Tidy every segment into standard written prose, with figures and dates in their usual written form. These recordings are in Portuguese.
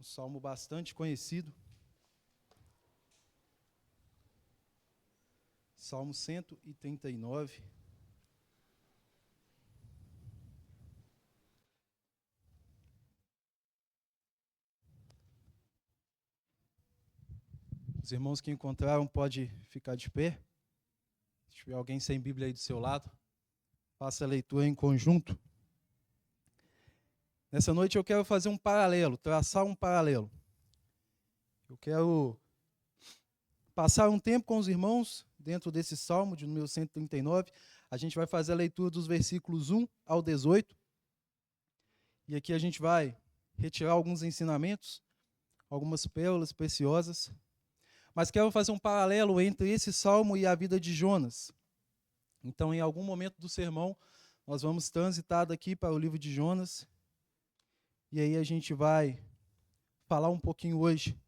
salmo bastante conhecido. Salmo 139. Os irmãos que encontraram podem ficar de pé. Se tiver alguém sem Bíblia aí do seu lado, faça a leitura em conjunto. Nessa noite eu quero fazer um paralelo, traçar um paralelo. Eu quero passar um tempo com os irmãos dentro desse salmo de número 139. A gente vai fazer a leitura dos versículos 1 ao 18. E aqui a gente vai retirar alguns ensinamentos, algumas pérolas preciosas. Mas quero fazer um paralelo entre esse salmo e a vida de Jonas. Então, em algum momento do sermão, nós vamos transitar daqui para o livro de Jonas. E aí a gente vai falar um pouquinho hoje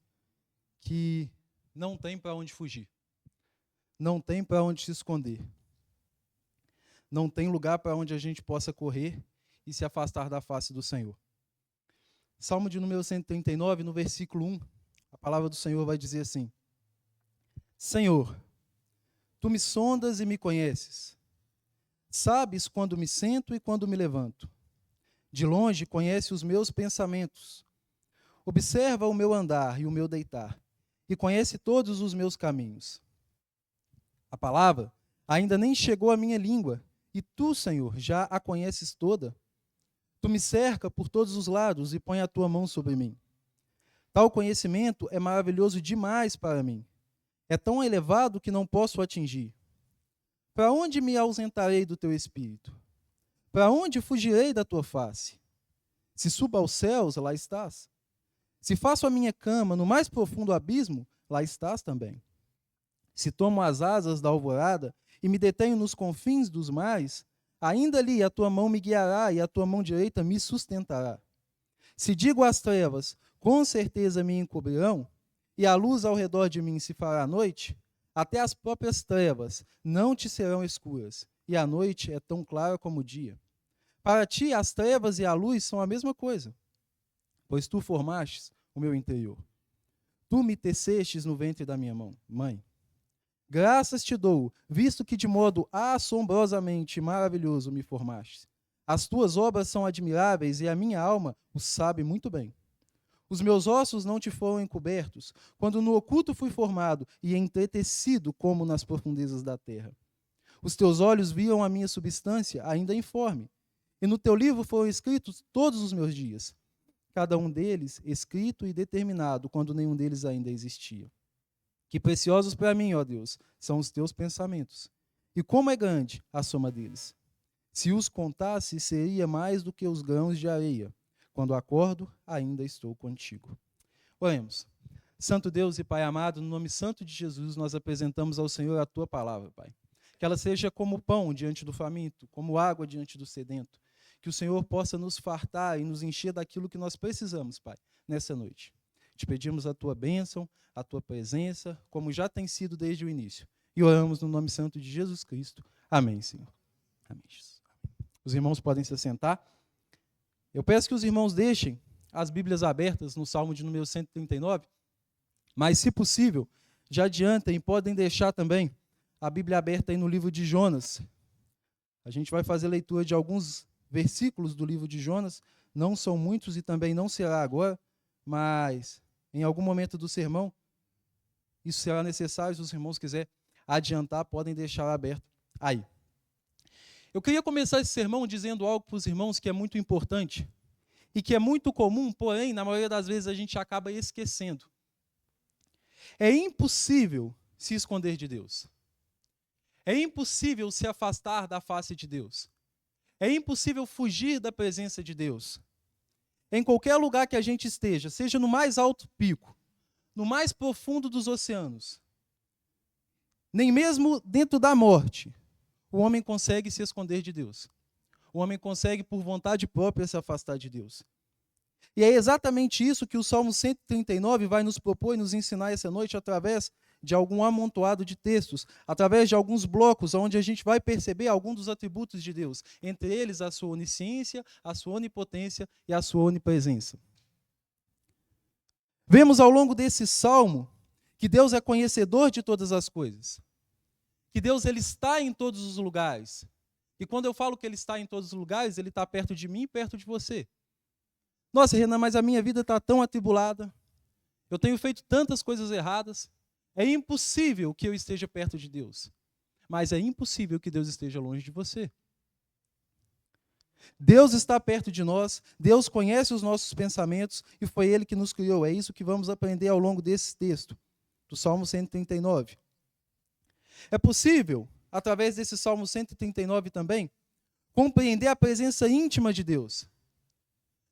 que não tem para onde fugir. Não tem para onde se esconder. Não tem lugar para onde a gente possa correr e se afastar da face do Senhor. Salmo de número 139, no versículo 1, a palavra do Senhor vai dizer assim: Senhor, tu me sondas e me conheces. Sabes quando me sento e quando me levanto. De longe conhece os meus pensamentos. Observa o meu andar e o meu deitar, e conhece todos os meus caminhos. A palavra ainda nem chegou à minha língua, e tu, Senhor, já a conheces toda. Tu me cerca por todos os lados e põe a tua mão sobre mim. Tal conhecimento é maravilhoso demais para mim. É tão elevado que não posso atingir. Para onde me ausentarei do teu espírito? Para onde fugirei da tua face? Se subo aos céus, lá estás. Se faço a minha cama no mais profundo abismo, lá estás também. Se tomo as asas da alvorada e me detenho nos confins dos mares, ainda ali a tua mão me guiará e a tua mão direita me sustentará. Se digo às trevas, com certeza me encobrirão, e a luz ao redor de mim se fará noite, até as próprias trevas não te serão escuras, e a noite é tão clara como o dia. Para ti, as trevas e a luz são a mesma coisa, pois tu formastes o meu interior. Tu me tecestes no ventre da minha mãe. Graças te dou, visto que de modo assombrosamente maravilhoso me formaste. As tuas obras são admiráveis e a minha alma o sabe muito bem. Os meus ossos não te foram encobertos, quando no oculto fui formado e entretecido como nas profundezas da terra. Os teus olhos viam a minha substância ainda informe, e no teu livro foram escritos todos os meus dias, cada um deles escrito e determinado, quando nenhum deles ainda existia. Que preciosos para mim, ó Deus, são os teus pensamentos, e como é grande a soma deles. Se os contasse, seria mais do que os grãos de areia. Quando acordo, ainda estou contigo. Oremos. Santo Deus e Pai amado, no nome santo de Jesus, nós apresentamos ao Senhor a tua palavra, Pai. Que ela seja como pão diante do faminto, como água diante do sedento. Que o Senhor possa nos fartar e nos encher daquilo que nós precisamos, Pai, nessa noite. Te pedimos a tua bênção, a tua presença, como já tem sido desde o início. E oramos no nome santo de Jesus Cristo. Amém, Senhor. Amém, Jesus. Os irmãos podem se assentar. Eu peço que os irmãos deixem as Bíblias abertas no Salmo de número 139, mas, se possível, já adiantem e podem deixar também a Bíblia aberta aí no livro de Jonas. A gente vai fazer leitura de alguns versículos do livro de Jonas, não são muitos e também não será agora, mas em algum momento do sermão, isso será necessário. Se os irmãos quiserem adiantar, podem deixar aberto aí. Eu queria começar esse sermão dizendo algo para os irmãos que é muito importante e que é muito comum, porém, na maioria das vezes a gente acaba esquecendo. É impossível se esconder de Deus. É impossível se afastar da face de Deus. É impossível fugir da presença de Deus. Em qualquer lugar que a gente esteja, seja no mais alto pico, no mais profundo dos oceanos, nem mesmo dentro da morte, o homem consegue se esconder de Deus. O homem consegue, por vontade própria, se afastar de Deus. E é exatamente isso que o Salmo 139 vai nos propor e nos ensinar essa noite através de algum amontoado de textos, através de alguns blocos, onde a gente vai perceber alguns dos atributos de Deus, entre eles a sua onisciência, a sua onipotência e a sua onipresença. Vemos ao longo desse salmo que Deus é conhecedor de todas as coisas, que Deus ele está em todos os lugares. E quando eu falo que Ele está em todos os lugares, Ele está perto de mim e perto de você. Nossa, Renan, mas a minha vida está tão atribulada, eu tenho feito tantas coisas erradas, é impossível que eu esteja perto de Deus. Mas é impossível que Deus esteja longe de você. Deus está perto de nós, Deus conhece os nossos pensamentos e foi Ele que nos criou. É isso que vamos aprender ao longo desse texto, do Salmo 139. É possível, através desse Salmo 139 também, compreender a presença íntima de Deus.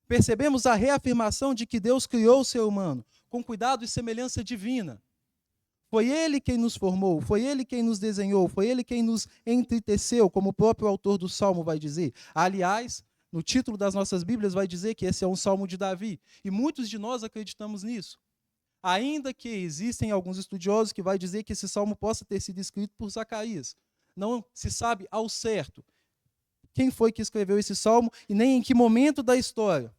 Percebemos a reafirmação de que Deus criou o ser humano com cuidado e semelhança divina. Foi Ele quem nos formou, foi Ele quem nos desenhou, foi Ele quem nos entristeceu, como o próprio autor do Salmo vai dizer. Aliás, no título das nossas Bíblias vai dizer que esse é um Salmo de Davi, e muitos de nós acreditamos nisso. Ainda que existem alguns estudiosos que vai dizer que esse Salmo possa ter sido escrito por Zacarias. Não se sabe ao certo quem foi que escreveu esse Salmo e nem em que momento da história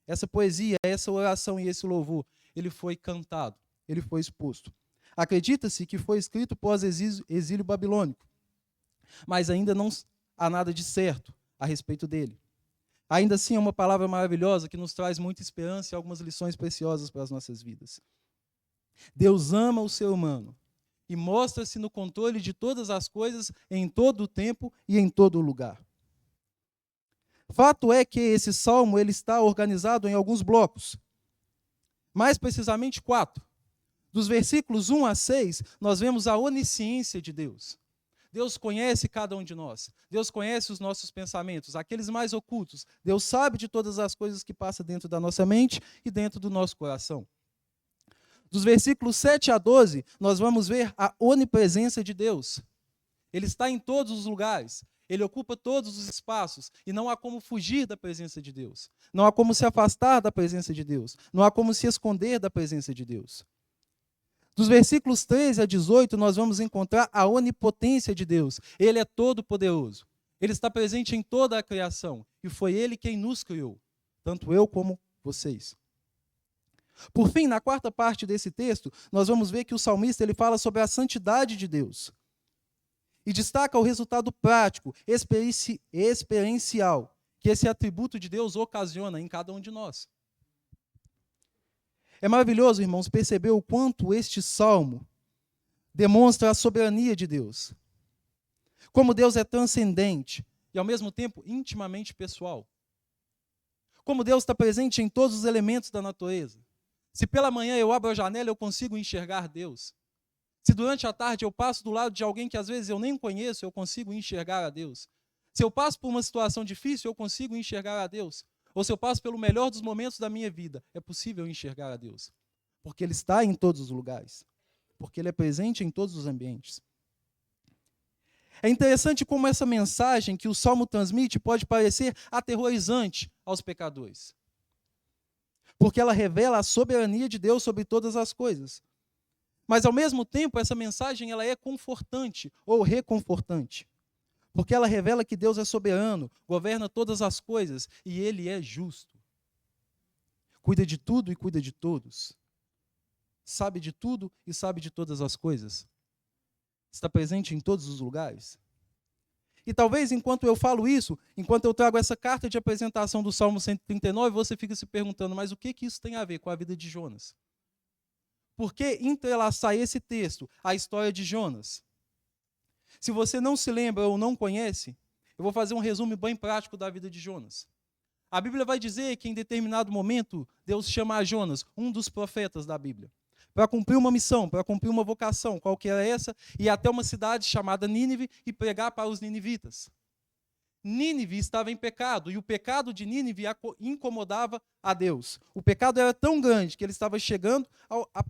essa poesia, essa oração e esse louvor, ele foi cantado, ele foi exposto. Acredita-se que foi escrito pós-exílio babilônico, mas ainda não há nada de certo a respeito dele. Ainda assim, é uma palavra maravilhosa que nos traz muita esperança e algumas lições preciosas para as nossas vidas. Deus ama o ser humano e mostra-se no controle de todas as coisas, em todo o tempo e em todo o lugar. Fato é que esse salmo ele está organizado em alguns blocos, mais precisamente 4. Dos versículos 1 a 6, nós vemos a onisciência de Deus. Deus conhece cada um de nós. Deus conhece os nossos pensamentos, aqueles mais ocultos. Deus sabe de todas as coisas que passam dentro da nossa mente e dentro do nosso coração. Dos versículos 7 a 12, nós vamos ver a onipresença de Deus. Ele está em todos os lugares. Ele ocupa todos os espaços e não há como fugir da presença de Deus. Não há como se afastar da presença de Deus. Não há como se esconder da presença de Deus. Dos versículos 13 a 18, nós vamos encontrar a onipotência de Deus. Ele é todo-poderoso. Ele está presente em toda a criação. E foi Ele quem nos criou, tanto eu como vocês. Por fim, na quarta parte desse texto, nós vamos ver que o salmista ele fala sobre a santidade de Deus. E destaca o resultado prático, experiencial, que esse atributo de Deus ocasiona em cada um de nós. É maravilhoso, irmãos, perceber o quanto este salmo demonstra a soberania de Deus. Como Deus é transcendente e, ao mesmo tempo, intimamente pessoal. Como Deus está presente em todos os elementos da natureza. Se pela manhã eu abro a janela, eu consigo enxergar Deus. Se durante a tarde eu passo do lado de alguém que às vezes eu nem conheço, eu consigo enxergar a Deus. Se eu passo por uma situação difícil, eu consigo enxergar a Deus. Ou se eu passo pelo melhor dos momentos da minha vida, é possível enxergar a Deus. Porque Ele está em todos os lugares. Porque Ele é presente em todos os ambientes. É interessante como essa mensagem que o Salmo transmite pode parecer aterrorizante aos pecadores. Porque ela revela a soberania de Deus sobre todas as coisas. Mas, ao mesmo tempo, essa mensagem ela é confortante ou reconfortante. Porque ela revela que Deus é soberano, governa todas as coisas e Ele é justo. Cuida de tudo e cuida de todos. Sabe de tudo e sabe de todas as coisas. Está presente em todos os lugares. E talvez, enquanto eu falo isso, enquanto eu trago essa carta de apresentação do Salmo 139, você fica se perguntando, mas o que isso tem a ver com a vida de Jonas? Por que entrelaçar esse texto à história de Jonas? Se você não se lembra ou não conhece, eu vou fazer um resumo bem prático da vida de Jonas. A Bíblia vai dizer que em determinado momento, Deus chama a Jonas, um dos profetas da Bíblia, para cumprir uma missão, para cumprir uma vocação, qual que era essa, ir até uma cidade chamada Nínive e pregar para os ninivitas. Nínive estava em pecado, e o pecado de Nínive incomodava a Deus. O pecado era tão grande que ele estava chegando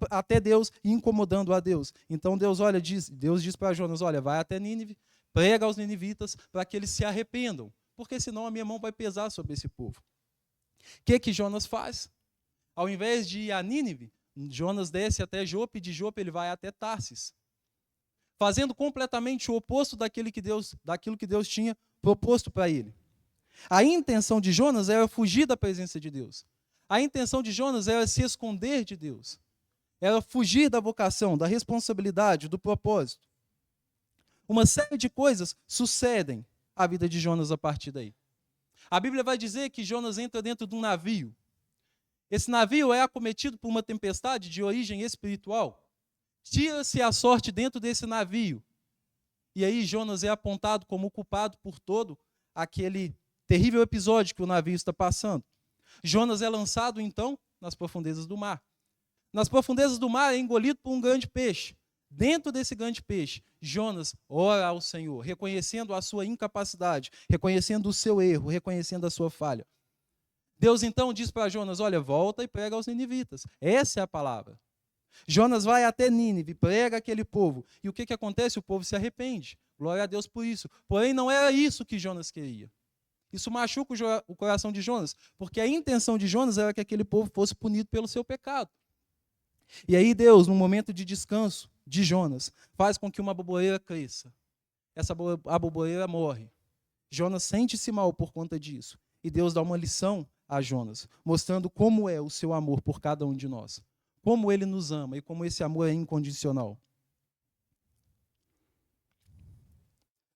até Deus e incomodando a Deus. Então Deus diz para Jonas, olha, vai até Nínive, prega aos ninivitas para que eles se arrependam, porque senão a minha mão vai pesar sobre esse povo. O que Jonas faz? Ao invés de ir a Nínive, Jonas desce até Jope, de Jope ele vai até Tarsis, fazendo completamente o oposto daquilo que Deus tinha proposto para ele. A intenção de Jonas era fugir da presença de Deus. A intenção de Jonas era se esconder de Deus. Era fugir da vocação, da responsabilidade, do propósito. Uma série de coisas sucedem à vida de Jonas a partir daí. A Bíblia vai dizer que Jonas entra dentro de um navio. Esse navio é acometido por uma tempestade de origem espiritual. Tira-se a sorte dentro desse navio. E aí Jonas é apontado como culpado por todo aquele terrível episódio que o navio está passando. Jonas é lançado, então, nas profundezas do mar. Nas profundezas do mar é engolido por um grande peixe. Dentro desse grande peixe, Jonas ora ao Senhor, reconhecendo a sua incapacidade, reconhecendo o seu erro, reconhecendo a sua falha. Deus então diz para Jonas, olha, volta e prega aos ninivitas. Essa é a palavra. Jonas vai até Nínive, prega aquele povo. E o que acontece? O povo se arrepende. Glória a Deus por isso. Porém, não era isso que Jonas queria. Isso machuca o coração de Jonas, porque a intenção de Jonas era que aquele povo fosse punido pelo seu pecado. E aí Deus, no momento de descanso de Jonas, faz com que uma aboboreira cresça. Essa aboboreira morre. Jonas sente-se mal por conta disso. E Deus dá uma lição a Jonas, mostrando como é o seu amor por cada um de nós. Como ele nos ama e como esse amor é incondicional.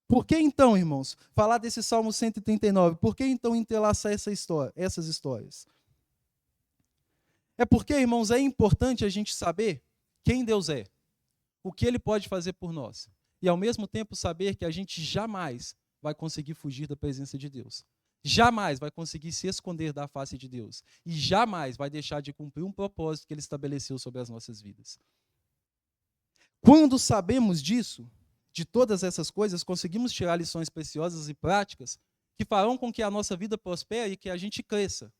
Por que então, irmãos, falar desse Salmo 139? Por que então entrelaçar essas histórias? É porque, irmãos, é importante a gente saber quem Deus é, o que Ele pode fazer por nós, e ao mesmo tempo saber que a gente jamais vai conseguir fugir da presença de Deus. Jamais vai conseguir se esconder da face de Deus. E jamais vai deixar de cumprir um propósito que Ele estabeleceu sobre as nossas vidas. Quando sabemos disso, de todas essas coisas, conseguimos tirar lições preciosas e práticas que farão com que a nossa vida prospere e que a gente cresça.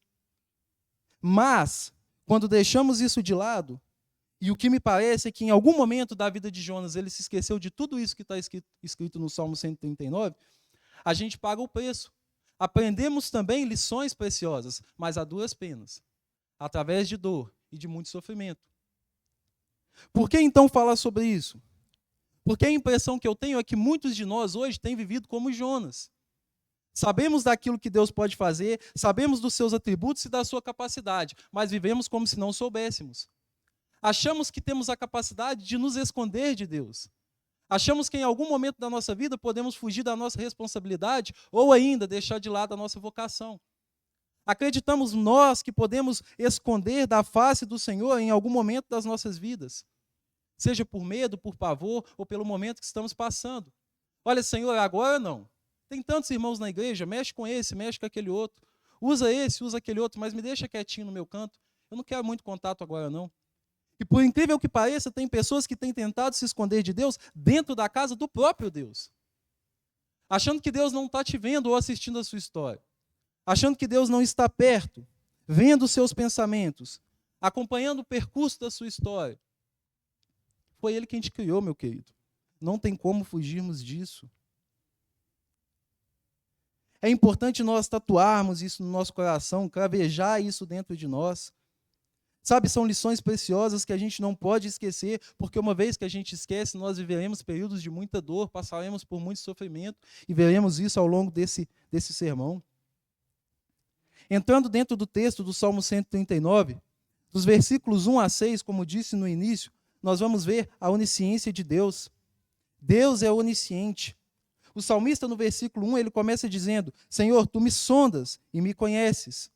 Mas, quando deixamos isso de lado, e o que me parece é que em algum momento da vida de Jonas ele se esqueceu de tudo isso que está escrito no Salmo 139, a gente paga o preço. Aprendemos também lições preciosas, mas a duras penas, através de dor e de muito sofrimento. Por que então falar sobre isso? Porque a impressão que eu tenho é que muitos de nós hoje têm vivido como Jonas. Sabemos daquilo que Deus pode fazer, sabemos dos seus atributos e da sua capacidade, mas vivemos como se não soubéssemos. Achamos que temos a capacidade de nos esconder de Deus. Achamos que em algum momento da nossa vida podemos fugir da nossa responsabilidade ou ainda deixar de lado a nossa vocação. Acreditamos nós que podemos esconder da face do Senhor em algum momento das nossas vidas, seja por medo, por pavor ou pelo momento que estamos passando. Olha, Senhor, agora não. Tem tantos irmãos na igreja, mexe com esse, mexe com aquele outro. Usa esse, usa aquele outro, mas me deixa quietinho no meu canto. Eu não quero muito contato agora, não. E por incrível que pareça, tem pessoas que têm tentado se esconder de Deus dentro da casa do próprio Deus. Achando que Deus não está te vendo ou assistindo a sua história. Achando que Deus não está perto, vendo os seus pensamentos, acompanhando o percurso da sua história. Foi Ele quem te criou, meu querido. Não tem como fugirmos disso. É importante nós tatuarmos isso no nosso coração, cravejar isso dentro de nós. Sabe, são lições preciosas que a gente não pode esquecer, porque uma vez que a gente esquece, nós viveremos períodos de muita dor, passaremos por muito sofrimento, e veremos isso ao longo desse sermão. Entrando dentro do texto do Salmo 139, dos versículos 1 a 6, como disse no início, nós vamos ver a onisciência de Deus. Deus é onisciente. O salmista, no versículo 1, ele começa dizendo, Senhor, Tu me sondas e me conheces.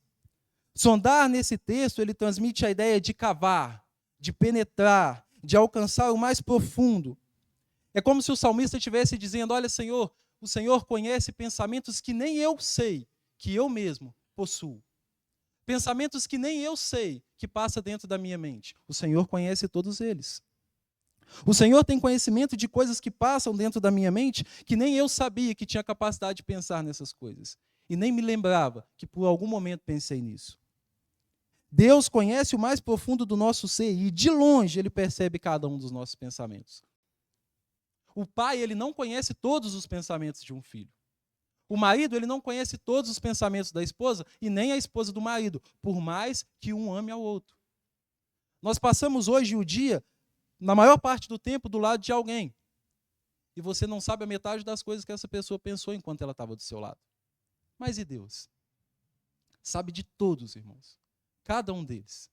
Sondar, nesse texto, ele transmite a ideia de cavar, de penetrar, de alcançar o mais profundo. É como se o salmista estivesse dizendo, olha, Senhor, o Senhor conhece pensamentos que nem eu sei, que eu mesmo possuo. Pensamentos que nem eu sei, que passa dentro da minha mente. O Senhor conhece todos eles. O Senhor tem conhecimento de coisas que passam dentro da minha mente, que nem eu sabia que tinha capacidade de pensar nessas coisas. E nem me lembrava que por algum momento pensei nisso. Deus conhece o mais profundo do nosso ser e de longe Ele percebe cada um dos nossos pensamentos. O pai, ele não conhece todos os pensamentos de um filho. O marido, ele não conhece todos os pensamentos da esposa e nem a esposa do marido, por mais que um ame ao outro. Nós passamos hoje o dia, na maior parte do tempo, do lado de alguém. E você não sabe a metade das coisas que essa pessoa pensou enquanto ela estava do seu lado. Mas e Deus? Sabe de todos, irmãos. Cada um deles.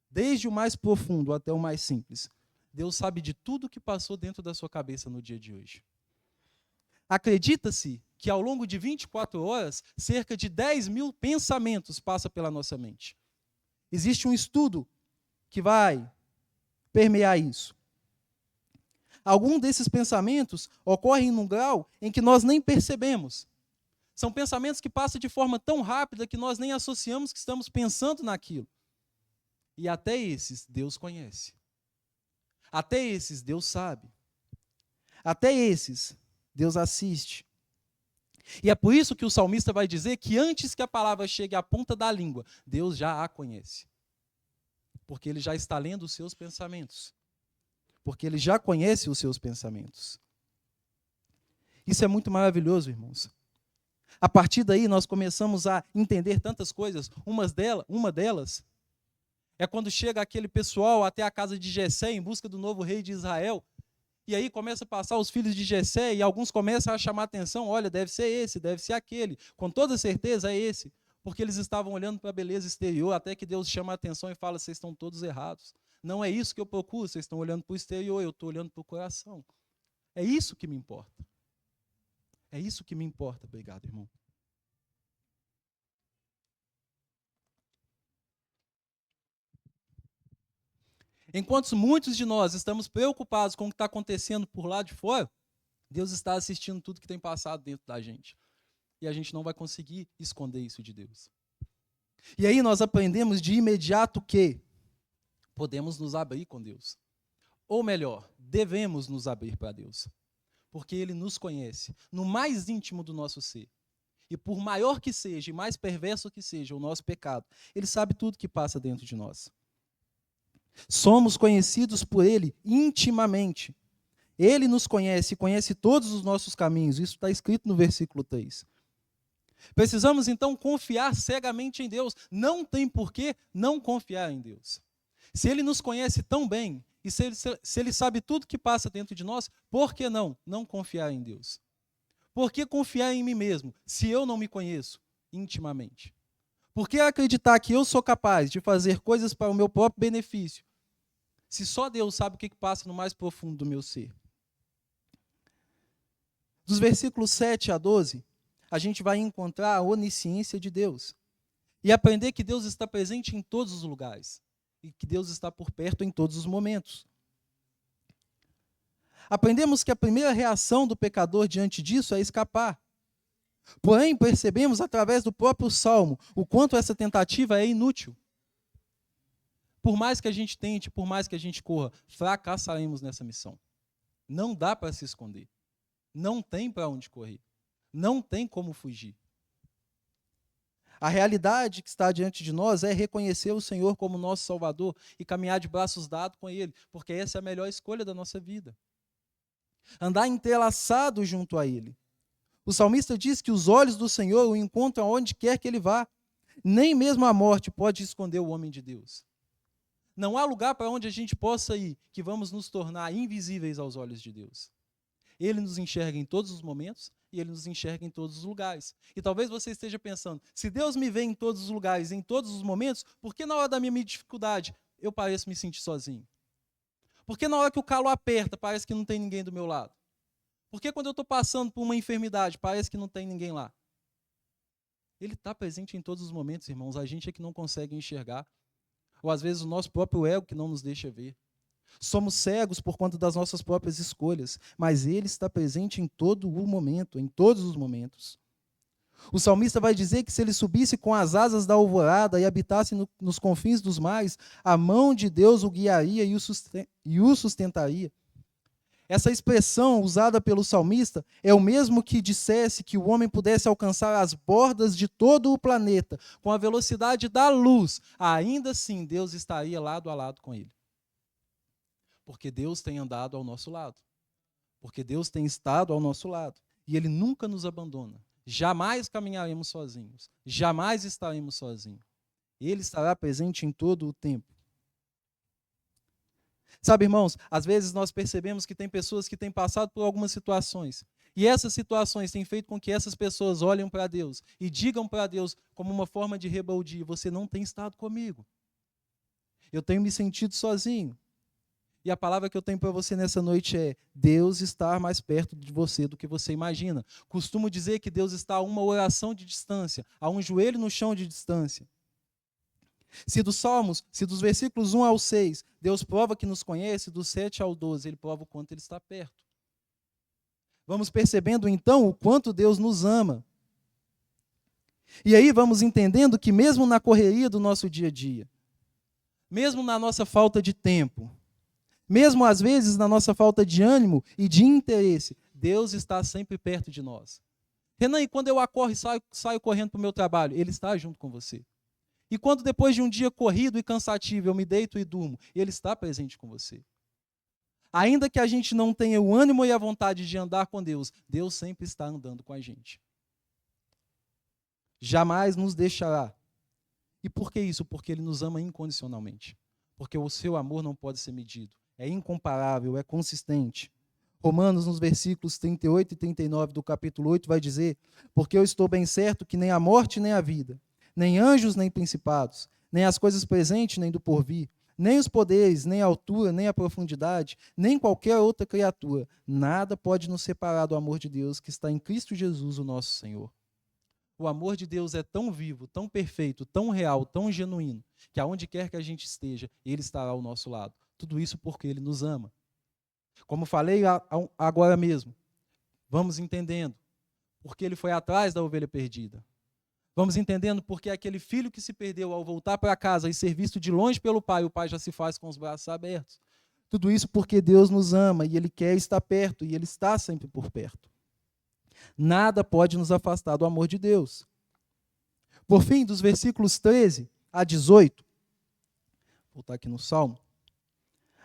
Desde o mais profundo até o mais simples. Deus sabe de tudo que passou dentro da sua cabeça no dia de hoje. Acredita-se que ao longo de 24 horas, cerca de 10.000 pensamentos passam pela nossa mente. Existe um estudo que vai permear isso. Alguns desses pensamentos ocorrem num grau em que nós nem percebemos. São pensamentos que passam de forma tão rápida que nós nem associamos que estamos pensando naquilo. E até esses Deus conhece. Até esses Deus sabe. Até esses Deus assiste. E é por isso que o salmista vai dizer que antes que a palavra chegue à ponta da língua, Deus já a conhece. Porque ele já está lendo os seus pensamentos. Porque ele já conhece os seus pensamentos. Isso é muito maravilhoso, irmãos. A partir daí nós começamos a entender tantas coisas. Uma delas é quando chega aquele pessoal até a casa de Jessé em busca do novo rei de Israel. E aí começa a passar os filhos de Jessé e alguns começam a chamar atenção. Olha, deve ser esse, deve ser aquele. Com toda certeza é esse. Porque eles estavam olhando para a beleza exterior, até que Deus chama a atenção e fala, vocês estão todos errados. Não é isso que eu procuro, vocês estão olhando para o exterior, eu estou olhando para o coração. É isso que me importa. É isso que me importa. Obrigado, irmão. Enquanto muitos de nós estamos preocupados com o que está acontecendo por lá de fora, Deus está assistindo tudo que tem passado dentro da gente. E a gente não vai conseguir esconder isso de Deus. E aí nós aprendemos de imediato que podemos nos abrir com Deus. Ou melhor, devemos nos abrir para Deus. Porque Ele nos conhece no mais íntimo do nosso ser. E por maior que seja, e mais perverso que seja o nosso pecado, Ele sabe tudo que passa dentro de nós. Somos conhecidos por Ele intimamente. Ele nos conhece e conhece todos os nossos caminhos. Isso está escrito no versículo 3. Precisamos, então, confiar cegamente em Deus. Não tem por que não confiar em Deus. Se Ele nos conhece tão bem, e se ele sabe tudo que passa dentro de nós, por que não confiar em Deus? Por que confiar em mim mesmo, se eu não me conheço intimamente? Por que acreditar que eu sou capaz de fazer coisas para o meu próprio benefício, se só Deus sabe o que passa no mais profundo do meu ser? Dos versículos 7 a 12, a gente vai encontrar a onisciência de Deus e aprender que Deus está presente em todos os lugares e que Deus está por perto em todos os momentos. Aprendemos que a primeira reação do pecador diante disso é escapar. Porém, percebemos através do próprio Salmo o quanto essa tentativa é inútil. Por mais que a gente tente, por mais que a gente corra, fracassaremos nessa missão. Não dá para se esconder. Não tem para onde correr. Não tem como fugir. A realidade que está diante de nós é reconhecer o Senhor como nosso Salvador e caminhar de braços dados com Ele, porque essa é a melhor escolha da nossa vida. Andar entrelaçado junto a Ele. O salmista diz que os olhos do Senhor o encontram onde quer que ele vá. Nem mesmo a morte pode esconder o homem de Deus. Não há lugar para onde a gente possa ir que vamos nos tornar invisíveis aos olhos de Deus. Ele nos enxerga em todos os momentos e Ele nos enxerga em todos os lugares. E talvez você esteja pensando, se Deus me vê em todos os lugares, em todos os momentos, por que na hora da minha dificuldade eu pareço me sentir sozinho? Por que na hora que o calo aperta parece que não tem ninguém do meu lado? Por que quando eu estou passando por uma enfermidade parece que não tem ninguém lá? Ele está presente em todos os momentos, irmãos. A gente é que não consegue enxergar. Ou às vezes o nosso próprio ego que não nos deixa ver. Somos cegos por conta das nossas próprias escolhas, mas Ele está presente em todo o momento, em todos os momentos. O salmista vai dizer que se ele subisse com as asas da alvorada e habitasse nos confins dos mares, a mão de Deus o guiaria e o sustentaria. Essa expressão usada pelo salmista é o mesmo que dissesse que o homem pudesse alcançar as bordas de todo o planeta com a velocidade da luz. Ainda assim, Deus estaria lado a lado com ele. Porque Deus tem andado ao nosso lado. Porque Deus tem estado ao nosso lado. E Ele nunca nos abandona. Jamais caminharemos sozinhos. Jamais estaremos sozinhos. Ele estará presente em todo o tempo. Sabe, irmãos, às vezes nós percebemos que tem pessoas que têm passado por algumas situações E essas situações têm feito com que essas pessoas olhem para Deus e digam para Deus como uma forma de rebeldia: você não tem estado comigo. Eu tenho me sentido sozinho. E a palavra que eu tenho para você nessa noite é: Deus está mais perto de você do que você imagina. Costumo dizer que Deus está a uma oração de distância, a um joelho no chão de distância. Se dos Salmos, se dos versículos 1 ao 6, Deus prova que nos conhece, do 7 ao 12, Ele prova o quanto Ele está perto. Vamos percebendo então o quanto Deus nos ama. E aí vamos entendendo que mesmo na correria do nosso dia a dia, mesmo na nossa falta de tempo, mesmo às vezes na nossa falta de ânimo e de interesse, Deus está sempre perto de nós. Renan, e quando eu acordo e saio correndo para o meu trabalho, Ele está junto com você. E quando depois de um dia corrido e cansativo eu me deito e durmo, Ele está presente com você. Ainda que a gente não tenha o ânimo e a vontade de andar com Deus, Deus sempre está andando com a gente. Jamais nos deixará. E por que isso? Porque Ele nos ama incondicionalmente. Porque o seu amor não pode ser medido. É incomparável, é consistente. Romanos, nos versículos 38 e 39 do capítulo 8, vai dizer: porque eu estou bem certo que nem a morte nem a vida, nem anjos nem principados, nem as coisas presentes nem do porvir, nem os poderes, nem a altura, nem a profundidade, nem qualquer outra criatura, nada pode nos separar do amor de Deus que está em Cristo Jesus, o nosso Senhor. O amor de Deus é tão vivo, tão perfeito, tão real, tão genuíno, que aonde quer que a gente esteja, Ele estará ao nosso lado. Tudo isso porque Ele nos ama. Como falei agora mesmo, vamos entendendo porque Ele foi atrás da ovelha perdida. Vamos entendendo porque aquele filho que se perdeu ao voltar para casa e ser visto de longe pelo pai, o pai já se faz com os braços abertos. Tudo isso porque Deus nos ama e Ele quer estar perto e Ele está sempre por perto. Nada pode nos afastar do amor de Deus. Por fim, dos versículos 13 a 18, vou voltar aqui no Salmo,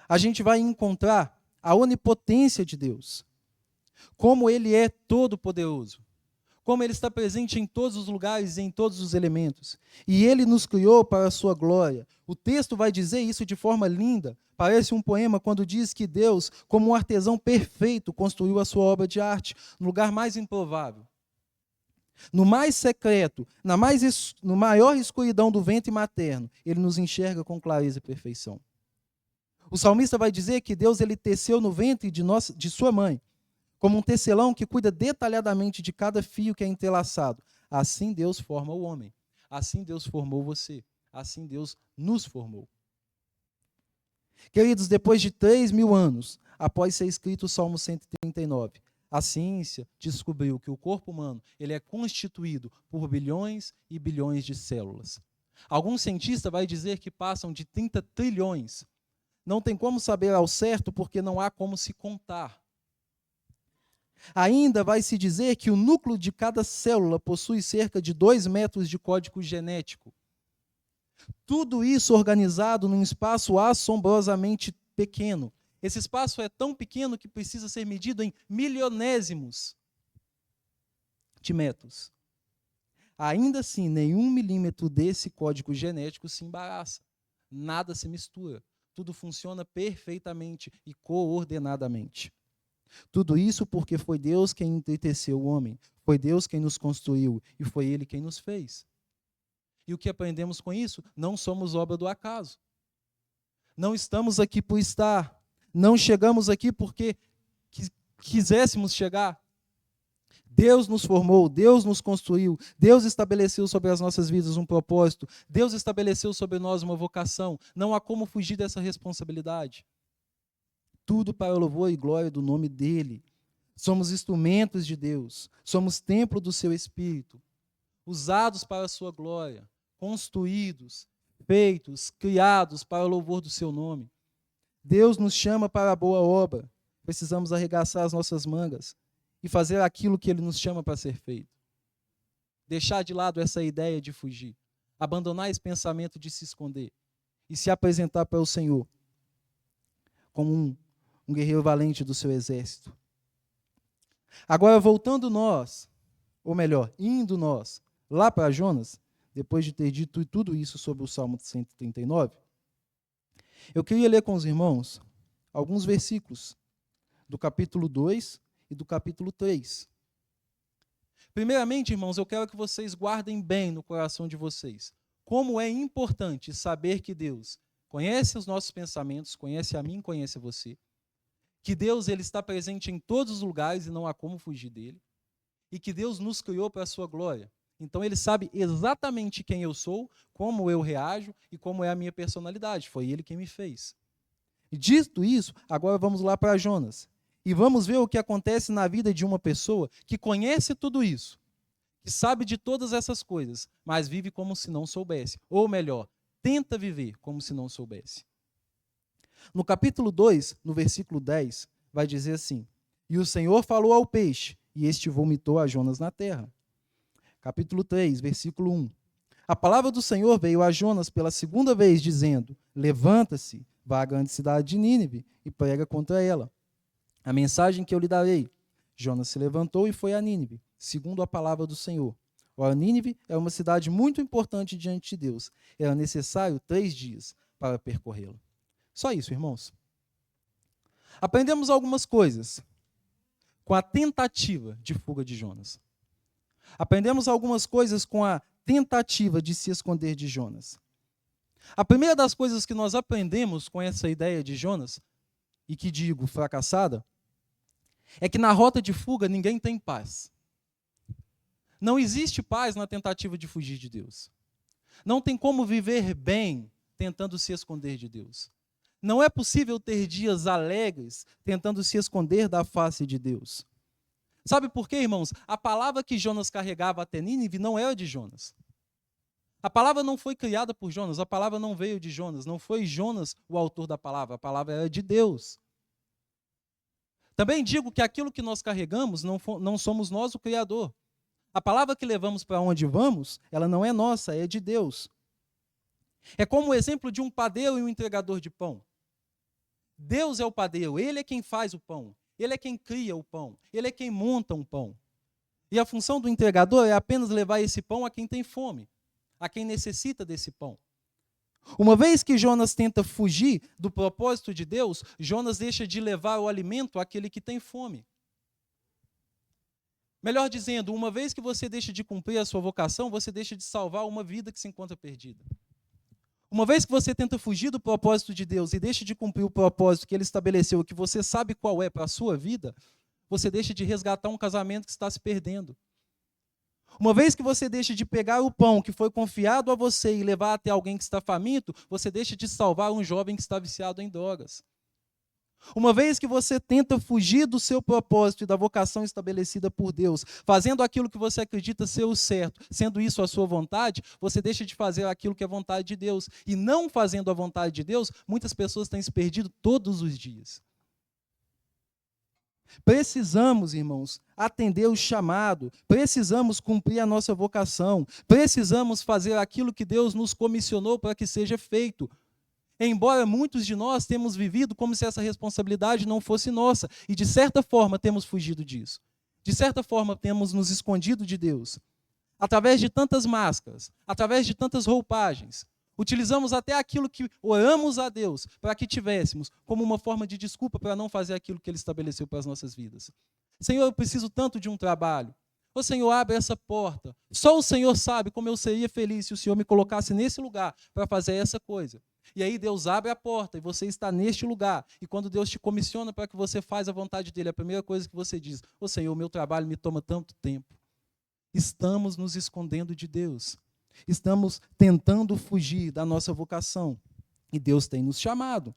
a gente vai encontrar a onipotência de Deus. Como Ele é todo-poderoso. Como Ele está presente em todos os lugares e em todos os elementos. E Ele nos criou para a sua glória. O texto vai dizer isso de forma linda. Parece um poema quando diz que Deus, como um artesão perfeito, construiu a sua obra de arte no lugar mais improvável. No mais secreto, no maior escuridão do ventre materno, Ele nos enxerga com clareza e perfeição. O salmista vai dizer que Deus ele teceu no ventre de sua mãe, como um tecelão que cuida detalhadamente de cada fio que é entrelaçado. Assim Deus forma o homem. Assim Deus formou você. Assim Deus nos formou. Queridos, depois de 3.000 anos, após ser escrito o Salmo 139, a ciência descobriu que o corpo humano ele é constituído por bilhões e bilhões de células. Algum cientista vai dizer que passam de 30 trilhões. Não tem como saber ao certo porque não há como se contar. Ainda vai se dizer que o núcleo de cada célula possui cerca de 2 metros de código genético. Tudo isso organizado num espaço assombrosamente pequeno. Esse espaço é tão pequeno que precisa ser medido em milionésimos de metros. Ainda assim, nenhum milímetro desse código genético se embaraça. Nada se mistura. Tudo funciona perfeitamente e coordenadamente. Tudo isso porque foi Deus quem entreteceu o homem, foi Deus quem nos construiu e foi Ele quem nos fez. E o que aprendemos com isso? Não somos obra do acaso. Não estamos aqui por estar, não chegamos aqui porque quiséssemos chegar. Deus nos formou, Deus nos construiu, Deus estabeleceu sobre as nossas vidas um propósito, Deus estabeleceu sobre nós uma vocação. Não há como fugir dessa responsabilidade. Tudo para o louvor e glória do nome dEle. Somos instrumentos de Deus, somos templo do seu Espírito, usados para a sua glória, construídos, feitos, criados para o louvor do seu nome. Deus nos chama para a boa obra, precisamos arregaçar as nossas mangas e fazer aquilo que Ele nos chama para ser feito. Deixar de lado essa ideia de fugir, abandonar esse pensamento de se esconder e se apresentar para o Senhor como um guerreiro valente do seu exército. Agora, voltando nós, ou melhor, indo nós, lá para Jonas, depois de ter dito tudo isso sobre o Salmo 139, eu queria ler com os irmãos alguns versículos do capítulo 2 e do capítulo 3. Primeiramente, irmãos, eu quero que vocês guardem bem no coração de vocês como é importante saber que Deus conhece os nossos pensamentos, conhece a mim, conhece a você, que Deus ele está presente em todos os lugares e não há como fugir dele, e que Deus nos criou para a sua glória. Então ele sabe exatamente quem eu sou, como eu reajo e como é a minha personalidade. Foi ele quem me fez. E dito isso, agora vamos lá para Jonas. E vamos ver o que acontece na vida de uma pessoa que conhece tudo isso, que sabe de todas essas coisas, mas vive como se não soubesse. Ou melhor, tenta viver como se não soubesse. No capítulo 2, no versículo 10, vai dizer assim: E o Senhor falou ao peixe, e este vomitou a Jonas na terra. Capítulo 3, versículo 1. A palavra do Senhor veio a Jonas pela segunda vez, dizendo: Levanta-se, vá à grande cidade de Nínive e prega contra ela. A mensagem que eu lhe darei. Jonas se levantou e foi a Nínive, segundo a palavra do Senhor. Ora, Nínive é uma cidade muito importante diante de Deus. Era necessário 3 dias para percorrê-la. Só isso, irmãos. Aprendemos algumas coisas com a tentativa de fuga de Jonas. Aprendemos algumas coisas com a tentativa de se esconder de Jonas. A primeira das coisas que nós aprendemos com essa ideia de Jonas, e que digo fracassada, é que na rota de fuga ninguém tem paz. Não existe paz na tentativa de fugir de Deus. Não tem como viver bem tentando se esconder de Deus. Não é possível ter dias alegres tentando se esconder da face de Deus. Sabe por quê, irmãos? A palavra que Jonas carregava até Nínive não era de Jonas. A palavra não foi criada por Jonas, a palavra não veio de Jonas, não foi Jonas o autor da palavra, a palavra era de Deus. Também digo que aquilo que nós carregamos não somos nós o Criador. A palavra que levamos para onde vamos, ela não é nossa, é de Deus. É como o exemplo de um padeiro e um entregador de pão. Deus é o padeiro, ele é quem faz o pão, ele é quem cria o pão, ele é quem monta um pão. E a função do entregador é apenas levar esse pão a quem tem fome, a quem necessita desse pão. Uma vez que Jonas tenta fugir do propósito de Deus, Jonas deixa de levar o alimento àquele que tem fome. Melhor dizendo, uma vez que você deixa de cumprir a sua vocação, você deixa de salvar uma vida que se encontra perdida. Uma vez que você tenta fugir do propósito de Deus e deixa de cumprir o propósito que Ele estabeleceu, que você sabe qual é para a sua vida, você deixa de resgatar um casamento que está se perdendo. Uma vez que você deixa de pegar o pão que foi confiado a você e levar até alguém que está faminto, você deixa de salvar um jovem que está viciado em drogas. Uma vez que você tenta fugir do seu propósito e da vocação estabelecida por Deus, fazendo aquilo que você acredita ser o certo, sendo isso a sua vontade, você deixa de fazer aquilo que é vontade de Deus. E não fazendo a vontade de Deus, muitas pessoas têm se perdido todos os dias. Precisamos, irmãos, atender o chamado, precisamos cumprir a nossa vocação, precisamos fazer aquilo que Deus nos comissionou para que seja feito. Embora muitos de nós temos vivido como se essa responsabilidade não fosse nossa, e de certa forma temos fugido disso. De certa forma temos nos escondido de Deus. Através de tantas máscaras, através de tantas roupagens, utilizamos até aquilo que oramos a Deus para que tivéssemos como uma forma de desculpa para não fazer aquilo que Ele estabeleceu para as nossas vidas. Senhor, eu preciso tanto de um trabalho. Ô Senhor, abre essa porta. Só o Senhor sabe como eu seria feliz se o Senhor me colocasse nesse lugar para fazer essa coisa. E aí Deus abre a porta e você está neste lugar. E quando Deus te comissiona para que você faça a vontade dEle, a primeira coisa que você diz: ô Senhor, o meu trabalho me toma tanto tempo. Estamos nos escondendo de Deus. Estamos tentando fugir da nossa vocação. E Deus tem nos chamado.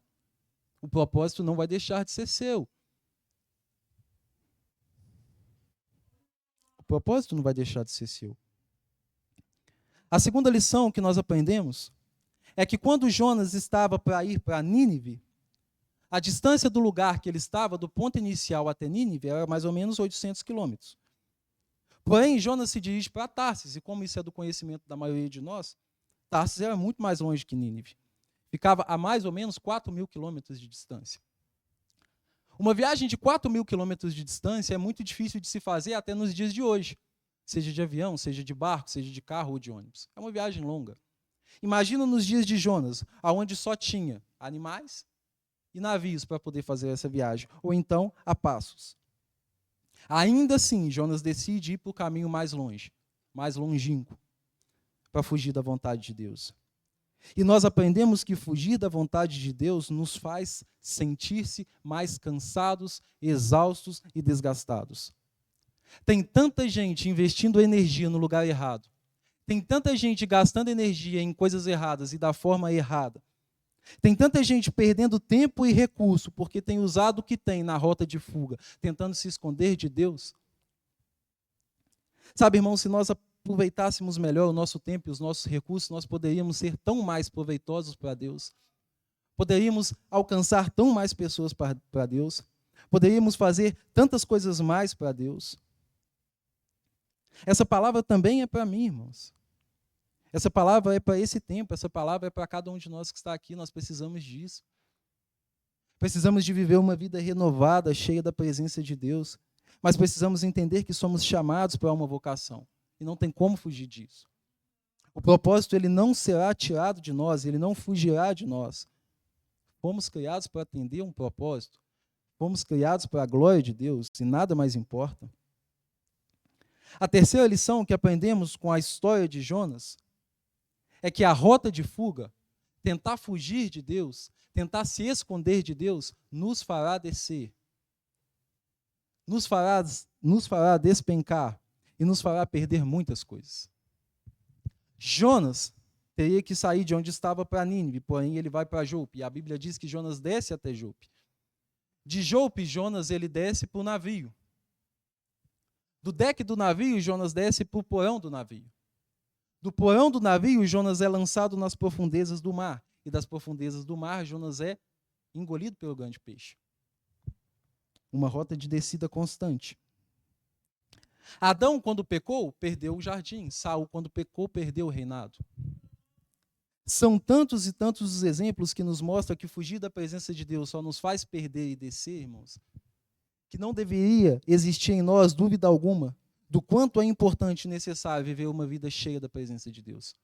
O propósito não vai deixar de ser seu. O propósito não vai deixar de ser seu. A segunda lição que nós aprendemos é que quando Jonas estava para ir para Nínive, a distância do lugar que ele estava, do ponto inicial até Nínive, era mais ou menos 800 quilômetros. Porém, Jonas se dirige para Tarsis, e como isso é do conhecimento da maioria de nós, Tarsis era muito mais longe que Nínive. Ficava a mais ou menos 4.000 quilômetros de distância. Uma viagem de 4.000 quilômetros de distância é muito difícil de se fazer até nos dias de hoje. Seja de avião, seja de barco, seja de carro ou de ônibus. É uma viagem longa. Imagina nos dias de Jonas, onde só tinha animais e navios para poder fazer essa viagem, ou então a passos. Ainda assim, Jonas decide ir para o caminho mais longe, mais longínquo, para fugir da vontade de Deus. E nós aprendemos que fugir da vontade de Deus nos faz sentir-se mais cansados, exaustos e desgastados. Tem tanta gente investindo energia no lugar errado. Tem tanta gente gastando energia em coisas erradas e da forma errada. Tem tanta gente perdendo tempo e recurso porque tem usado o que tem na rota de fuga, tentando se esconder de Deus. Sabe, irmão, se nós aproveitássemos melhor o nosso tempo e os nossos recursos, nós poderíamos ser tão mais proveitosos para Deus. Poderíamos alcançar tão mais pessoas para Deus. Poderíamos fazer tantas coisas mais para Deus. Essa palavra também é para mim, irmãos. Essa palavra é para esse tempo, essa palavra é para cada um de nós que está aqui, nós precisamos disso. Precisamos de viver uma vida renovada, cheia da presença de Deus, mas precisamos entender que somos chamados para uma vocação, e não tem como fugir disso. O propósito, ele não será tirado de nós, ele não fugirá de nós. Fomos criados para atender um propósito, fomos criados para a glória de Deus, e nada mais importa. A terceira lição que aprendemos com a história de Jonas é que a rota de fuga, tentar fugir de Deus, tentar se esconder de Deus, nos fará descer, nos fará despencar e nos fará perder muitas coisas. Jonas teria que sair de onde estava para Nínive, porém ele vai para Jope, e a Bíblia diz que Jonas desce até Jope. De Jope, Jonas ele desce para o navio. Do deck do navio, Jonas desce para o porão do navio. Do porão do navio, Jonas é lançado nas profundezas do mar. E das profundezas do mar, Jonas é engolido pelo grande peixe. Uma rota de descida constante. Adão, quando pecou, perdeu o jardim. Saul, quando pecou, perdeu o reinado. São tantos e tantos os exemplos que nos mostram que fugir da presença de Deus só nos faz perder e descer, irmãos, que não deveria existir em nós dúvida alguma do quanto é importante e necessário viver uma vida cheia da presença de Deus.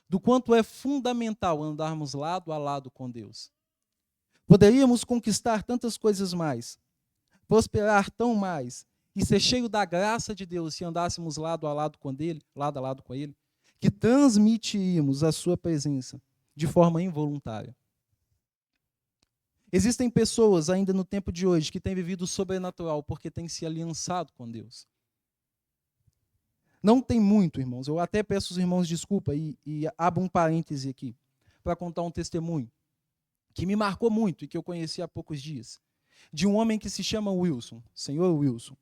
Do quanto é fundamental andarmos lado a lado com Deus. Poderíamos conquistar tantas coisas mais, prosperar tão mais, e ser cheio da graça de Deus se andássemos lado a lado com Ele, que transmitiríamos a sua presença de forma involuntária. Existem pessoas ainda no tempo de hoje que têm vivido o sobrenatural porque têm se aliançado com Deus. Não tem muito, irmãos. Eu até peço aos irmãos desculpa e abro um parêntese aqui para contar um testemunho que me marcou muito e que eu conheci há poucos dias, de um homem que se chama Wilson, senhor Wilson.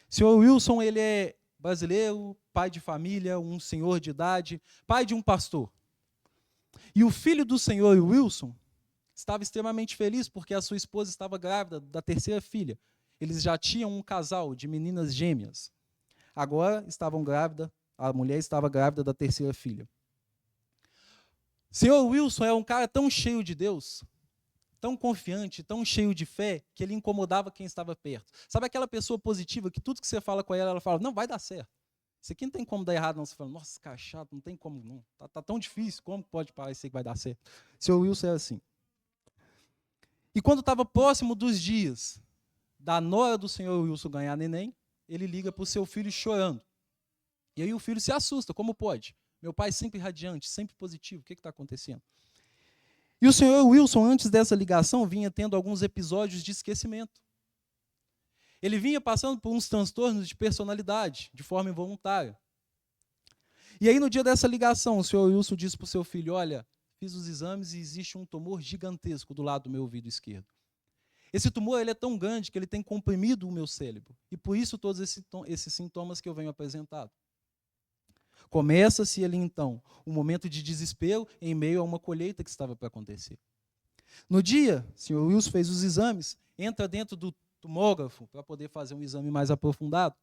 Senhor Wilson, ele é brasileiro, pai de família, um senhor de idade, pai de um pastor. E o filho do senhor Wilson estava extremamente feliz porque a sua esposa estava grávida da terceira filha. Eles já tinham um casal de meninas gêmeas. Agora estavam grávidas, a mulher estava grávida da terceira filha. Senhor Wilson é um cara tão cheio de Deus, tão confiante, tão cheio de fé, que ele incomodava quem estava perto. Sabe aquela pessoa positiva que tudo que você fala com ela, ela fala, não, vai dar certo. Isso aqui não tem como dar errado, não. Você fala, nossa, cara chato, não tem como não. Tá tão difícil, como pode parecer que vai dar certo? Senhor Wilson é assim. E quando estava próximo dos dias da nora do senhor Wilson ganhar neném, ele liga para o seu filho chorando. E aí o filho se assusta, como pode? Meu pai sempre radiante, sempre positivo, o que está acontecendo? E o senhor Wilson, antes dessa ligação, vinha tendo alguns episódios de esquecimento. Ele vinha passando por uns transtornos de personalidade, de forma involuntária. E aí no dia dessa ligação, o senhor Wilson disse para o seu filho, olha, fiz os exames e existe um tumor gigantesco do lado do meu ouvido esquerdo. Esse tumor ele é tão grande que ele tem comprimido o meu cérebro. E por isso todos esses sintomas que eu venho apresentado. Começa-se ali então um momento de desespero em meio a uma colheita que estava para acontecer. No dia, o senhor Wilson fez os exames, entra dentro do tomógrafo para poder fazer um exame mais aprofundado.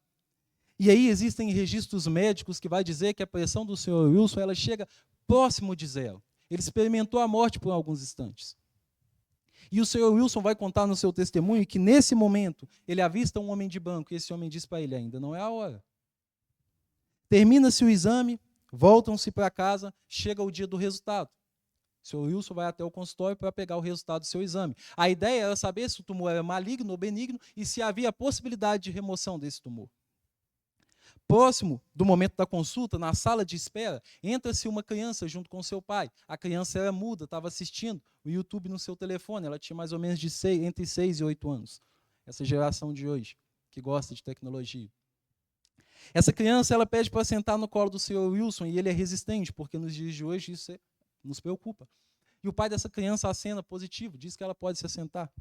E aí existem registros médicos que vai dizer que a pressão do senhor Wilson ela chega próximo de zero. Ele experimentou a morte por alguns instantes. E o senhor Wilson vai contar no seu testemunho que, nesse momento, ele avista um homem de branco, e esse homem diz para ele, ainda não é a hora. Termina-se o exame, voltam-se para casa, chega o dia do resultado. O senhor Wilson vai até o consultório para pegar o resultado do seu exame. A ideia era saber se o tumor era maligno ou benigno e se havia possibilidade de remoção desse tumor. Próximo do momento da consulta, na sala de espera, entra-se uma criança junto com seu pai. A criança era muda, estava assistindo o YouTube no seu telefone. Ela tinha mais ou menos entre 6 e 8 anos. Essa geração de hoje, que gosta de tecnologia. Essa criança, ela pede para sentar no colo do senhor Wilson e ele é resistente, porque nos dias de hoje isso nos preocupa. E o pai dessa criança acena positivo, diz que ela pode se assentar.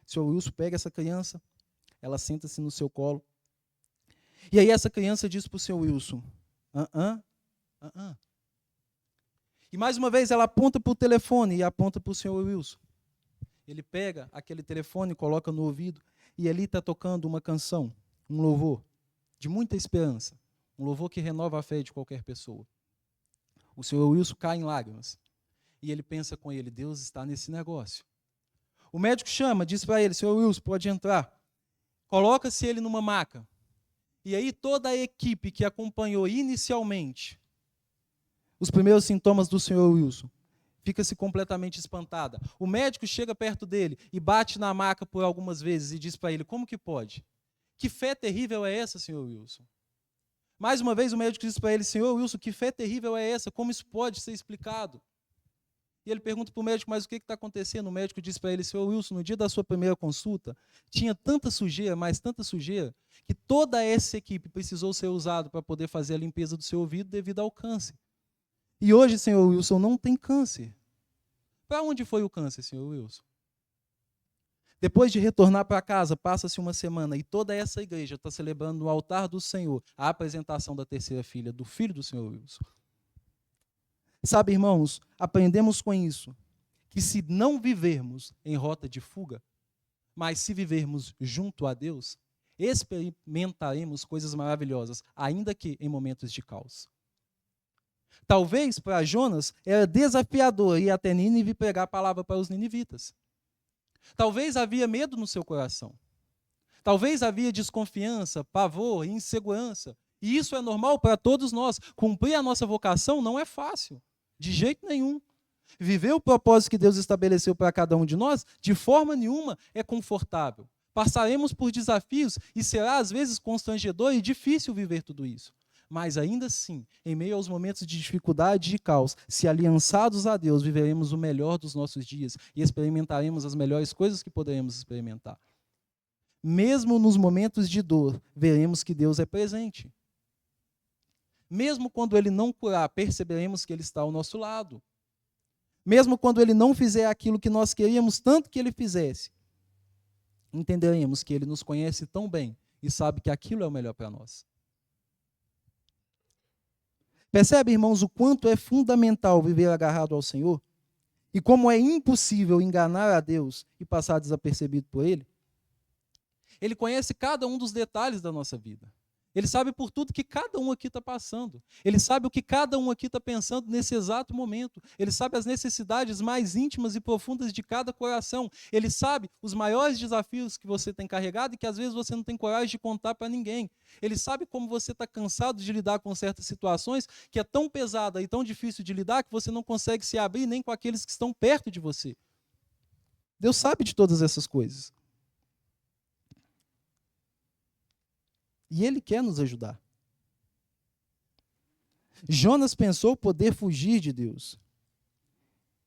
O senhor Wilson pega essa criança, ela senta-se no seu colo. E aí essa criança diz para o senhor Wilson, E mais uma vez ela aponta para o telefone e aponta para o senhor Wilson. Ele pega aquele telefone, coloca no ouvido, e ali está tocando uma canção, um louvor de muita esperança, um louvor que renova a fé de qualquer pessoa. O senhor Wilson cai em lágrimas, e ele pensa com ele, Deus está nesse negócio. O médico chama, diz para ele, senhor Wilson, pode entrar. Coloca-se ele numa maca. E aí toda a equipe que acompanhou inicialmente os primeiros sintomas do senhor Wilson fica-se completamente espantada. O médico chega perto dele e bate na maca por algumas vezes e diz para ele, como que pode? Que fé terrível é essa, senhor Wilson? Mais uma vez o médico diz para ele, senhor Wilson, que fé terrível é essa? Como isso pode ser explicado? E ele pergunta para o médico, mas o que está acontecendo? O médico diz para ele, senhor Wilson, no dia da sua primeira consulta, tinha tanta sujeira, mas tanta sujeira, que toda essa equipe precisou ser usada para poder fazer a limpeza do seu ouvido devido ao câncer. E hoje, senhor Wilson, não tem câncer. Para onde foi o câncer, senhor Wilson? Depois de retornar para casa, passa-se uma semana e toda essa igreja está celebrando no altar do Senhor a apresentação da terceira filha, do filho do senhor Wilson. Sabe, irmãos, aprendemos com isso, que se não vivermos em rota de fuga, mas se vivermos junto a Deus, experimentaremos coisas maravilhosas, ainda que em momentos de caos. Talvez para Jonas era desafiador ir até Nínive pregar a palavra para os ninivitas. Talvez havia medo no seu coração. Talvez havia desconfiança, pavor, insegurança. E isso é normal para todos nós. Cumprir a nossa vocação não é fácil. De jeito nenhum. Viver o propósito que Deus estabeleceu para cada um de nós, de forma nenhuma, é confortável. Passaremos por desafios e será, às vezes, constrangedor e difícil viver tudo isso. Mas, ainda assim, em meio aos momentos de dificuldade e de caos, se aliançados a Deus, viveremos o melhor dos nossos dias e experimentaremos as melhores coisas que poderemos experimentar. Mesmo nos momentos de dor, veremos que Deus é presente. Mesmo quando Ele não curar, perceberemos que Ele está ao nosso lado. Mesmo quando Ele não fizer aquilo que nós queríamos tanto que Ele fizesse, entenderemos que Ele nos conhece tão bem e sabe que aquilo é o melhor para nós. Percebe, irmãos, o quanto é fundamental viver agarrado ao Senhor? E como é impossível enganar a Deus e passar desapercebido por Ele? Ele conhece cada um dos detalhes da nossa vida. Ele sabe por tudo que cada um aqui está passando. Ele sabe o que cada um aqui está pensando nesse exato momento. Ele sabe as necessidades mais íntimas e profundas de cada coração. Ele sabe os maiores desafios que você tem carregado e que às vezes você não tem coragem de contar para ninguém. Ele sabe como você está cansado de lidar com certas situações que é tão pesada e tão difícil de lidar que você não consegue se abrir nem com aqueles que estão perto de você. Deus sabe de todas essas coisas. E Ele quer nos ajudar. Jonas pensou poder fugir de Deus.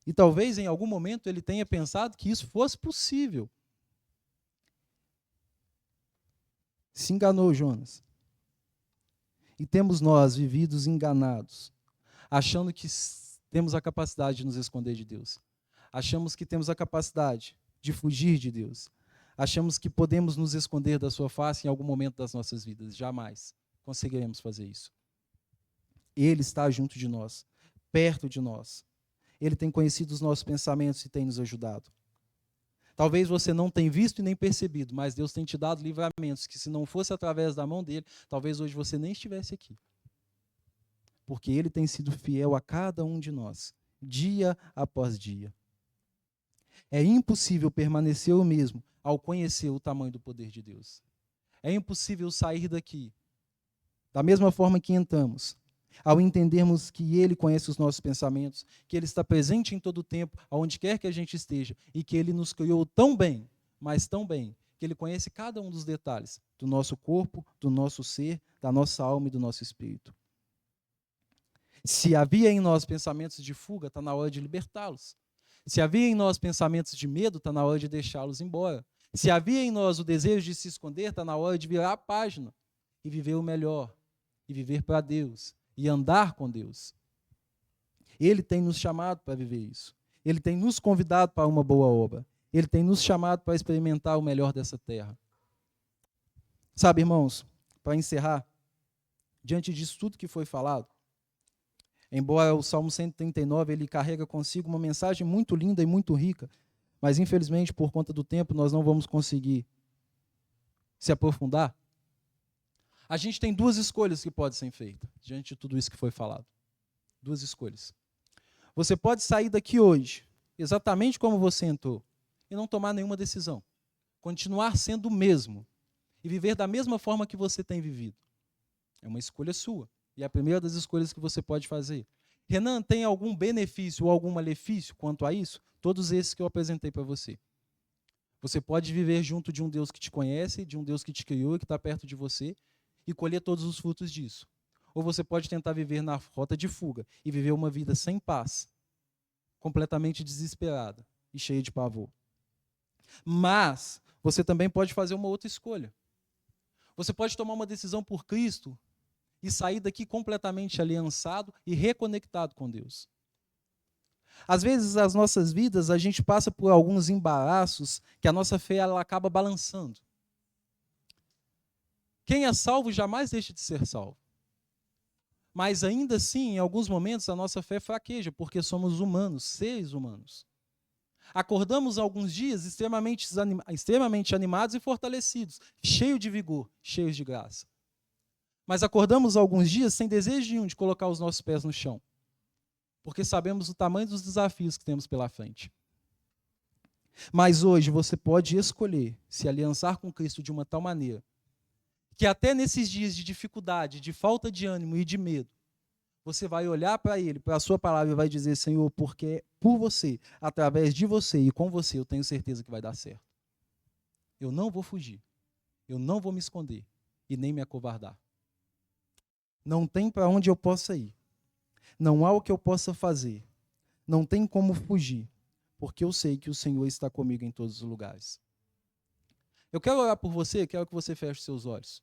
E talvez em algum momento ele tenha pensado que isso fosse possível. Se enganou Jonas. E temos nós vividos enganados, achando que temos a capacidade de nos esconder de Deus. Achamos que temos a capacidade de fugir de Deus. Achamos que podemos nos esconder da sua face em algum momento das nossas vidas. Jamais conseguiremos fazer isso. Ele está junto de nós, perto de nós. Ele tem conhecido os nossos pensamentos e tem nos ajudado. Talvez você não tenha visto e nem percebido, mas Deus tem te dado livramentos que, se não fosse através da mão dele, talvez hoje você nem estivesse aqui. Porque ele tem sido fiel a cada um de nós, dia após dia. É impossível permanecer o mesmo ao conhecer o tamanho do poder de Deus. É impossível sair daqui da mesma forma que entramos, ao entendermos que Ele conhece os nossos pensamentos, que Ele está presente em todo o tempo, aonde quer que a gente esteja, e que Ele nos criou tão bem, mas tão bem, que Ele conhece cada um dos detalhes do nosso corpo, do nosso ser, da nossa alma e do nosso espírito. Se havia em nós pensamentos de fuga, está na hora de libertá-los. Se havia em nós pensamentos de medo, está na hora de deixá-los embora. Se havia em nós o desejo de se esconder, está na hora de virar a página e viver o melhor, e viver para Deus, e andar com Deus. Ele tem nos chamado para viver isso. Ele tem nos convidado para uma boa obra. Ele tem nos chamado para experimentar o melhor dessa terra. Sabe, irmãos, para encerrar, diante disso tudo que foi falado, embora o Salmo 139 ele carrega consigo uma mensagem muito linda e muito rica, mas infelizmente por conta do tempo nós não vamos conseguir se aprofundar. A gente tem duas escolhas que podem ser feitas diante de tudo isso que foi falado. Duas escolhas. Você pode sair daqui hoje, exatamente como você entrou, e não tomar nenhuma decisão. Continuar sendo o mesmo e viver da mesma forma que você tem vivido. É uma escolha sua. E é a primeira das escolhas que você pode fazer. Renan, tem algum benefício ou algum malefício quanto a isso? Todos esses que eu apresentei para você. Você pode viver junto de um Deus que te conhece, de um Deus que te criou e que está perto de você, e colher todos os frutos disso. Ou você pode tentar viver na rota de fuga e viver uma vida sem paz, completamente desesperada e cheia de pavor. Mas você também pode fazer uma outra escolha. Você pode tomar uma decisão por Cristo e sair daqui completamente aliançado e reconectado com Deus. Às vezes, nas nossas vidas, a gente passa por alguns embaraços que a nossa fé ela acaba balançando. Quem é salvo jamais deixa de ser salvo. Mas ainda assim, em alguns momentos, a nossa fé fraqueja, porque somos humanos, seres humanos. Acordamos alguns dias extremamente animados e fortalecidos, cheios de vigor, cheios de graça. Mas acordamos alguns dias sem desejo nenhum de colocar os nossos pés no chão, porque sabemos o tamanho dos desafios que temos pela frente. Mas hoje você pode escolher se aliançar com Cristo de uma tal maneira que até nesses dias de dificuldade, de falta de ânimo e de medo, você vai olhar para Ele, para a sua palavra e vai dizer, Senhor, porque por você, através de você e com você, eu tenho certeza que vai dar certo. Eu não vou fugir, eu não vou me esconder e nem me acovardar. Não tem para onde eu possa ir, não há o que eu possa fazer, não tem como fugir, porque eu sei que o Senhor está comigo em todos os lugares. Eu quero orar por você, quero que você feche seus olhos.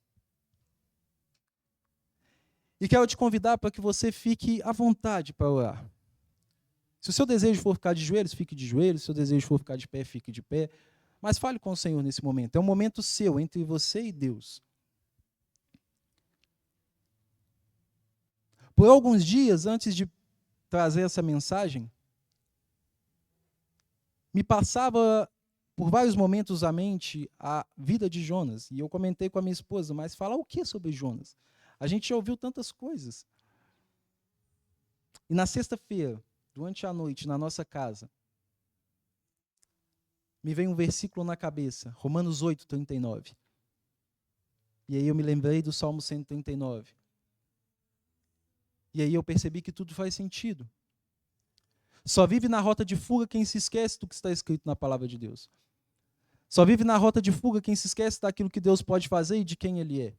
E quero te convidar para que você fique à vontade para orar. Se o seu desejo for ficar de joelhos, fique de joelhos. Se o seu desejo for ficar de pé, fique de pé. Mas fale com o Senhor nesse momento. É um momento seu, entre você e Deus. Por alguns dias, antes de trazer essa mensagem, me passava por vários momentos à mente a vida de Jonas. E eu comentei com a minha esposa, mas falar o que sobre Jonas? A gente já ouviu tantas coisas. E na sexta-feira, durante a noite, na nossa casa, me veio um versículo na cabeça, Romanos 8, 39. E aí eu me lembrei do Salmo 139. E aí eu percebi que tudo faz sentido. Só vive na rota de fuga quem se esquece do que está escrito na palavra de Deus. Só vive na rota de fuga quem se esquece daquilo que Deus pode fazer e de quem Ele é.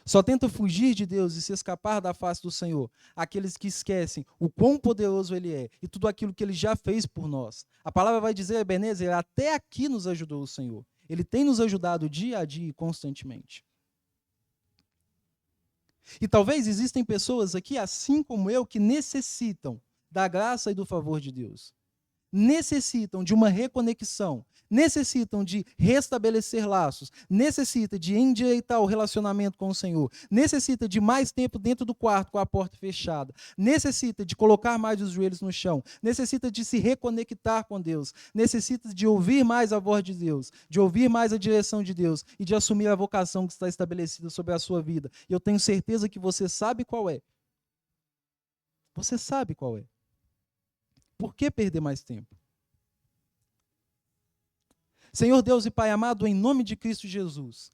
Só tenta fugir de Deus e se escapar da face do Senhor aqueles que esquecem o quão poderoso Ele é e tudo aquilo que Ele já fez por nós. A palavra vai dizer, Ebenezer, até aqui nos ajudou o Senhor. Ele tem nos ajudado dia a dia e constantemente. E talvez existem pessoas aqui, assim como eu, que necessitam da graça e do favor de Deus. Necessitam de uma reconexão, necessitam de restabelecer laços, necessita de endireitar o relacionamento com o Senhor, necessita de mais tempo dentro do quarto com a porta fechada, necessita de colocar mais os joelhos no chão, necessita de se reconectar com Deus, necessita de ouvir mais a voz de Deus, de ouvir mais a direção de Deus e de assumir a vocação que está estabelecida sobre a sua vida. E eu tenho certeza que você sabe qual é. Você sabe qual é. Por que perder mais tempo? Senhor Deus e Pai amado, em nome de Cristo Jesus,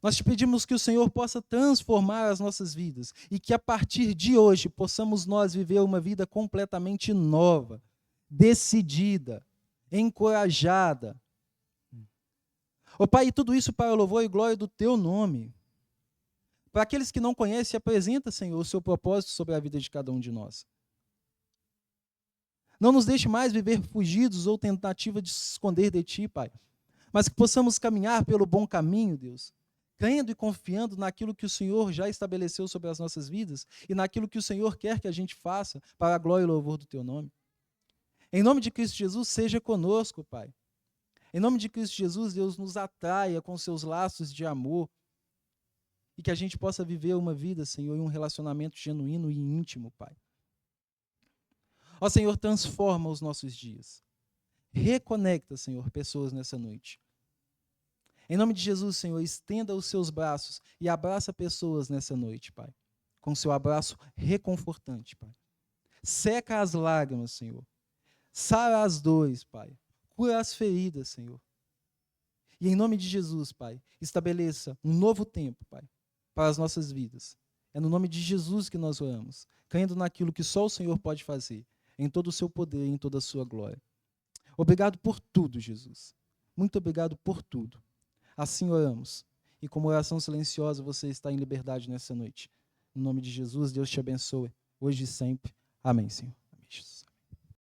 Nós te pedimos que o Senhor possa transformar as nossas vidas e que a partir de hoje possamos nós viver uma vida completamente nova, decidida, encorajada. Ó Pai, e tudo isso para o louvor e glória do Teu nome. Para aqueles que não conhecem, apresenta, Senhor, o Seu propósito sobre a vida de cada um de nós. Não nos deixe mais viver fugidos ou tentativa de se esconder de Ti, Pai, mas que possamos caminhar pelo bom caminho, Deus, crendo e confiando naquilo que o Senhor já estabeleceu sobre as nossas vidas e naquilo que o Senhor quer que a gente faça para a glória e louvor do Teu nome. Em nome de Cristo Jesus, seja conosco, Pai. Em nome de Cristo Jesus, Deus nos atraia com seus laços de amor e que a gente possa viver uma vida, Senhor, em um relacionamento genuíno e íntimo, Pai. Ó Senhor, transforma os nossos dias. Reconecta, Senhor, pessoas nessa noite. Em nome de Jesus, Senhor, estenda os seus braços e abraça pessoas nessa noite, Pai. Com seu abraço reconfortante, Pai. Seca as lágrimas, Senhor. Sara as dores, Pai. Cura as feridas, Senhor. E em nome de Jesus, Pai, estabeleça um novo tempo, Pai, para as nossas vidas. É no nome de Jesus que nós oramos, crendo naquilo que só o Senhor pode fazer, em todo o seu poder e em toda a sua glória. Obrigado por tudo, Jesus. Muito obrigado por tudo. Assim oramos. E como oração silenciosa, você está em liberdade nessa noite. No nome de Jesus, Deus te abençoe, hoje e sempre. Amém, Senhor.